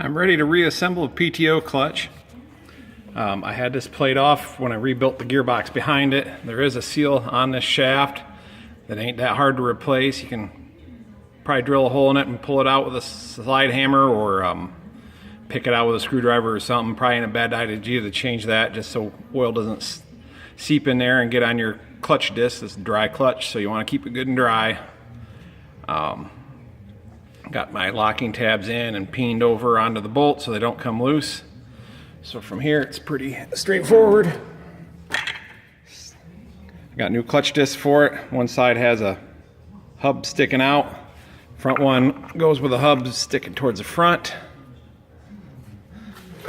I'm ready to reassemble a PTO clutch. I had this plate off when I rebuilt the gearbox behind it. There is a seal on this shaft that ain't that hard to replace. You can probably drill a hole in it and pull it out with a slide hammer, or pick it out with a screwdriver or something. Probably ain't a bad idea to change that just so oil doesn't seep in there and get on your clutch disc. This is a dry clutch, so you want to keep it good and dry. Got my locking tabs in and peened over onto the bolt so they don't come loose. So from here it's pretty straightforward. Got new clutch discs for it. One side has a hub sticking out. Front one goes with a hub sticking towards the front.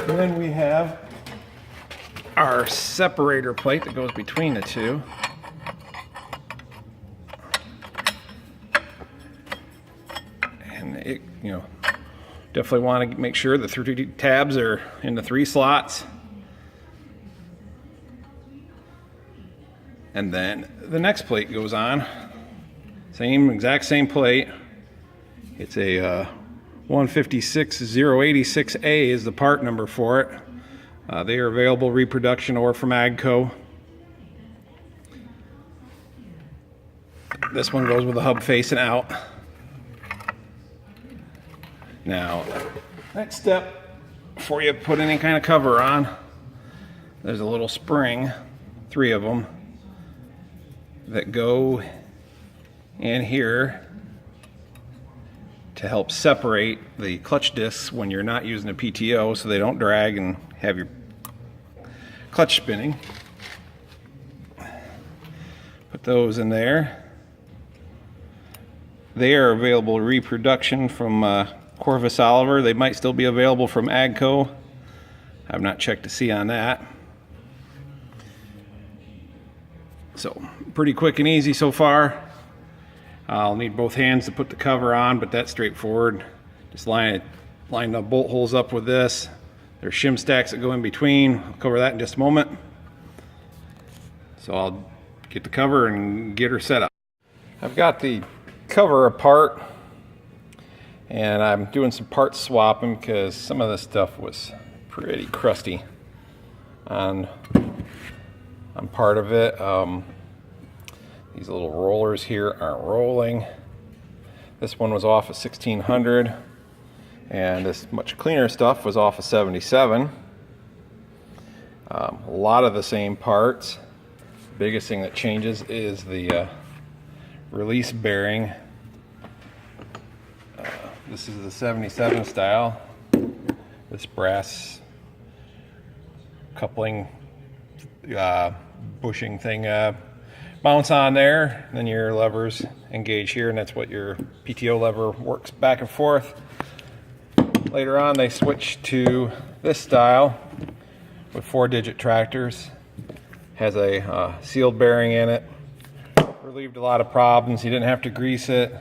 And then we have our separator plate that goes between the two. And it, definitely want to make sure the 3 tabs are in the 3 slots. And then the next plate goes on. Exact same plate. It's a 156086A is the part number for it. They are available reproduction or from AGCO. This one goes with the hub facing out. Now, next step, before you put any kind of cover on, there's a little spring, 3 of them, that go in here to help separate the clutch discs when you're not using a PTO, so they don't drag and have your clutch spinning. Put those in there. They are available reproduction from Corvus Oliver. They might still be available from AGCO. I've not checked to see on that. So pretty quick and easy so far. I'll need both hands to put the cover on, but that's straightforward. Just line the bolt holes up with this. There's shim stacks that go in between. I'll cover that in just a moment. So I'll get the cover and get her set up. I've got the cover apart, and I'm doing some part swapping because some of this stuff was pretty crusty on part of it. These little rollers here aren't rolling. This one was off of 1600, and this much cleaner stuff was off of 77. A lot of the same parts. The biggest thing that changes is the release bearing. This is the 77 style. This brass coupling bushing thing mounts on there, and then your levers engage here, and that's what your PTO lever works back and forth. Later on they switched to this style with 4-digit tractors. Has a sealed bearing in it. Relieved a lot of problems. You didn't have to grease it.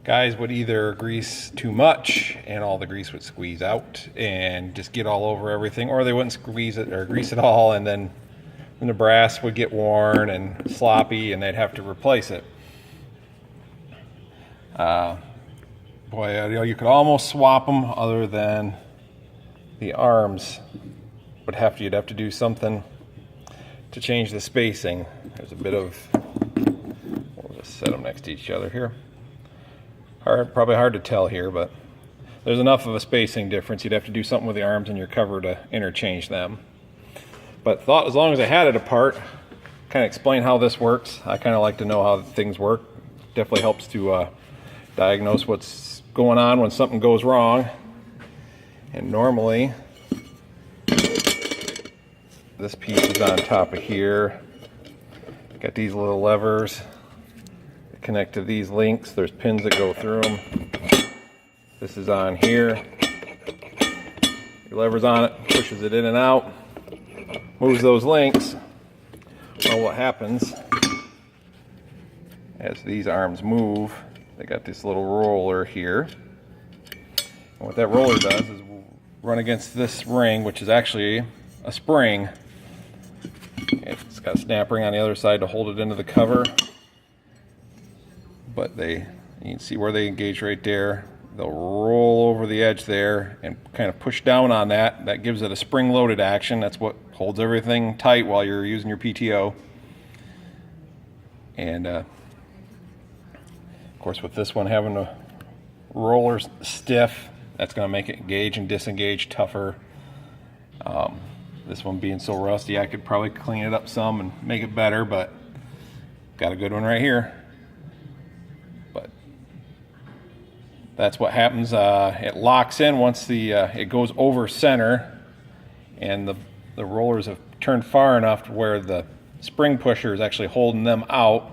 Guys would either grease too much and all the grease would squeeze out and just get all over everything, or they wouldn't squeeze it or grease it all, and then the brass would get worn and sloppy and they'd have to replace it. You could almost swap them, other than the arms you'd have to do something to change the spacing. There's a bit of, we'll just set them next to each other here. Probably hard to tell here, but there's enough of a spacing difference. You'd have to do something with the arms and your cover to interchange them. But thought as long as I had it apart, kind of explain how this works. I kind of like to know how things work. Definitely helps to diagnose what's going on when something goes wrong. And normally, this piece is on top of here. Got these little levers that connect to these links. There's pins that go through them. This is on here. Your lever's on it, pushes it in and out. Moves those links. Well, what happens as these arms move, they got this little roller here. And what that roller does is run against this ring, which is actually a spring. It's got a snap ring on the other side to hold it into the cover. But you can see where they engage right there. they'll roll over the edge there and kind of push down on that. That gives it a spring-loaded action. That's what holds everything tight while you're using your PTO. And of course, with this one having the rollers stiff, that's going to make it engage and disengage tougher. This one being so rusty, I could probably clean it up some and make it better, but got a good one right here. But that's what happens. It locks in once it goes over center, and the rollers have turned far enough to where the spring pusher is actually holding them out,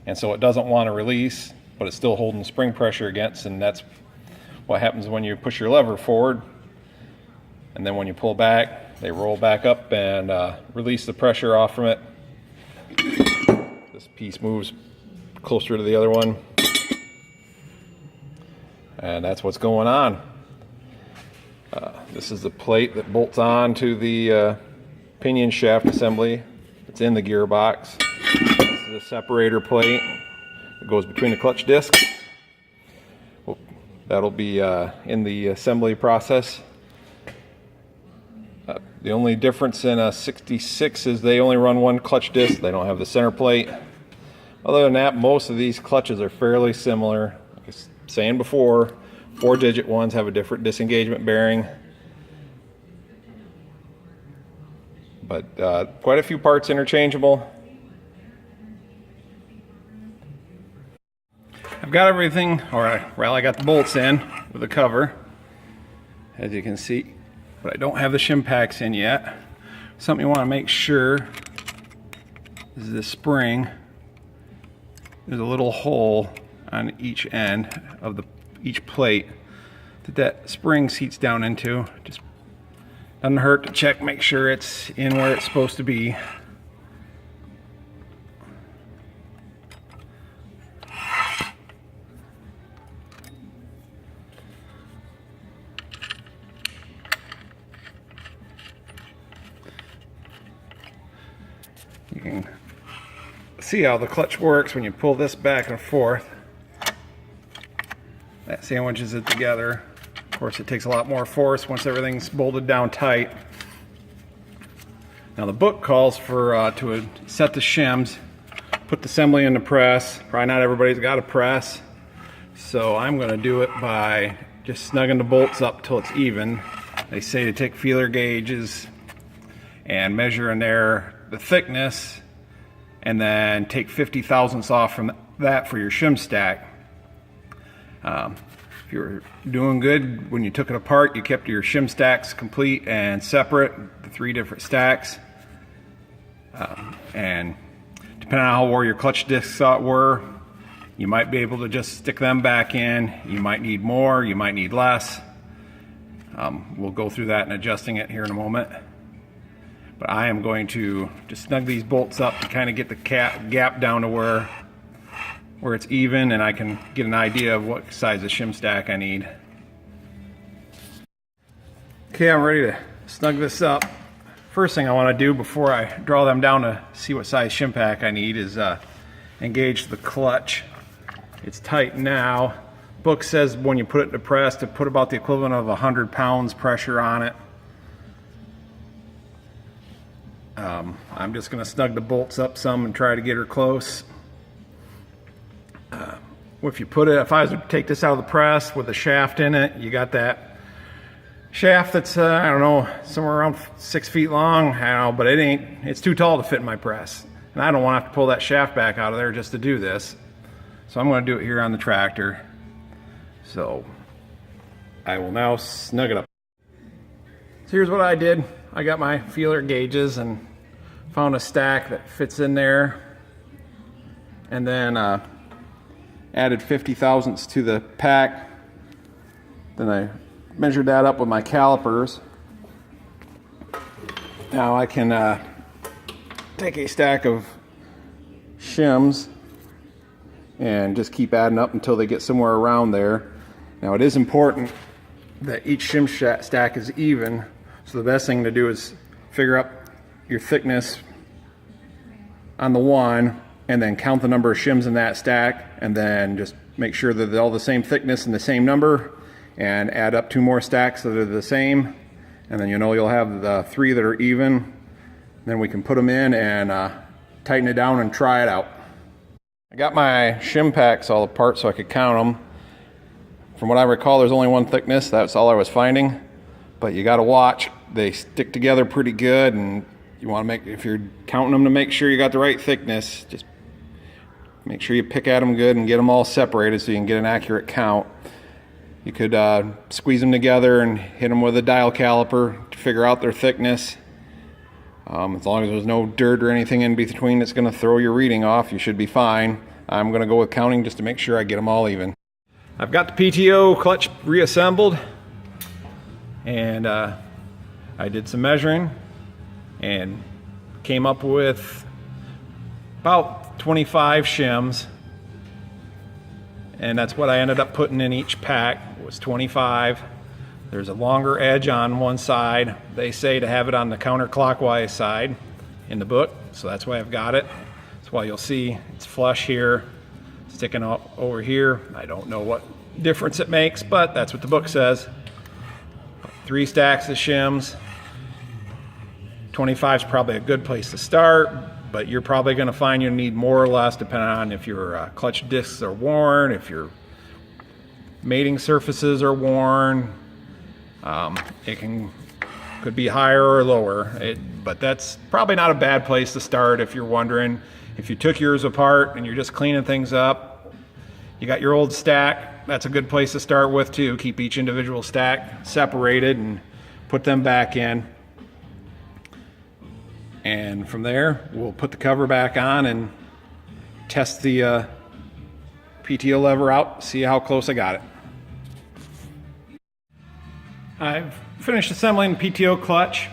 and so it doesn't want to release, but it's still holding the spring pressure against, and that's what happens when you push your lever forward. And then when you pull back, they roll back up and release the pressure off from it. This piece moves closer to the other one. And that's what's going on. This is the plate that bolts on to the pinion shaft assembly. It's in the gearbox. This is a separator plate that goes between the clutch discs. Well, that'll be in the assembly process. The only difference in a 66 is they only run one clutch disc. They don't have the center plate. Other than that, most of these clutches are fairly similar. Like I was saying before, 4-digit ones have a different disengagement bearing. But quite a few parts interchangeable. I've got everything, well, I got the bolts in with the cover, as you can see. But I don't have the shim packs in yet. Something you want to make sure is the spring. There's a little hole on each end of each plate that spring seats down into. Just doesn't hurt to check, make sure it's in where it's supposed to be. You can see how the clutch works when you pull this back and forth. That sandwiches it together. Of course, it takes a lot more force once everything's bolted down tight. Now the book calls for to set the shims, put the assembly in the press. Probably not everybody's got a press, so I'm going to do it by just snugging the bolts up till it's even. They say to take feeler gauges and measure in there the thickness, and then take 50 thousandths off from that for your shim stack. If you were doing good when you took it apart, you kept your shim stacks complete and separate, the 3 different stacks. And depending on how where your clutch discs were, you might be able to just stick them back in. You might need more, you might need less. We'll go through that and adjusting it here in a moment. But I am going to just snug these bolts up to kind of get the gap down to where it's even, and I can get an idea of what size of shim stack I need. Okay, I'm ready to snug this up. First thing I want to do before I draw them down to see what size shim pack I need is engage the clutch. It's tight now. Book says when you put it in the press to put about the equivalent of 100 pounds pressure on it. I'm just going to snug the bolts up some and try to get her close. If I was to take this out of the press with a shaft in it, you got that shaft that's, I don't know, somewhere around 6 feet long, but it's too tall to fit in my press. And I don't want to have to pull that shaft back out of there just to do this. So I'm going to do it here on the tractor. So I will now snug it up. So here's what I did. I got my feeler gauges and found a stack that fits in there, and then added 50 thousandths to the pack. Then I measured that up with my calipers. Now I can take a stack of shims and just keep adding up until they get somewhere around there. Now it is important that each shim stack is even, so the best thing to do is figure out your thickness on the one and then count the number of shims in that stack and then just make sure that they're all the same thickness and the same number, and add up 2 more stacks that are the same, and then you'll have the 3 that are even. Then we can put them in and tighten it down and try it out. I got my shim packs all apart so I could count them. From what I recall, there's only 1 thickness. That's all I was finding. But you got to watch. They stick together pretty good, and you want to make, if you're counting them, to make sure you got the right thickness. Just make sure you pick at them good and get them all separated so you can get an accurate count. You could squeeze them together and hit them with a dial caliper to figure out their thickness. As long as there's no dirt or anything in between that's going to throw your reading off, you should be fine. I'm going to go with counting just to make sure I get them all even. I've got the PTO clutch reassembled, and I did some measuring and came up with about 25 shims, and that's what I ended up putting in each pack, was 25. There's a longer edge on one side. They say to have it on the counterclockwise side in the book, so that's why I've got it. That's why you'll see it's flush here, sticking out over here. I don't know what difference it makes, but that's what the book says. 3 stacks of shims. 25 is probably a good place to start, but you're probably going to find you need more or less depending on if your clutch discs are worn, if your mating surfaces are worn. It could be higher or lower, but that's probably not a bad place to start if you're wondering. If you took yours apart and you're just cleaning things up, you got your old stack, that's a good place to start with too. Keep each individual stack separated and put them back in. And from there, we'll put the cover back on and test the PTO lever out, see how close I got it. I've finished assembling the PTO clutch.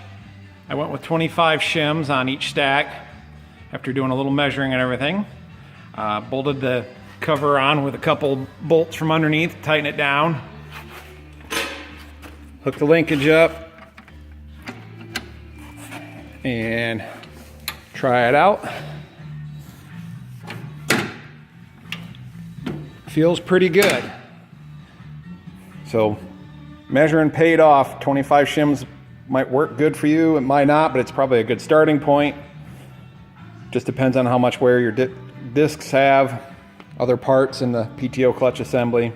I went with 25 shims on each stack after doing a little measuring and everything. Bolted the cover on with a couple bolts from underneath, tighten it down. Hook the linkage up and try it out. Feels pretty good. So measuring paid off. 25 shims might work good for you, it might not, but it's probably a good starting point. Just depends on how much wear your discs have, other parts in the PTO clutch assembly.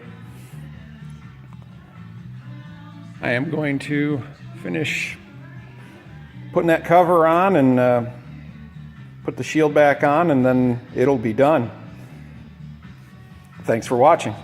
I am going to finish putting that cover on and put the shield back on, and then it'll be done. Thanks for watching.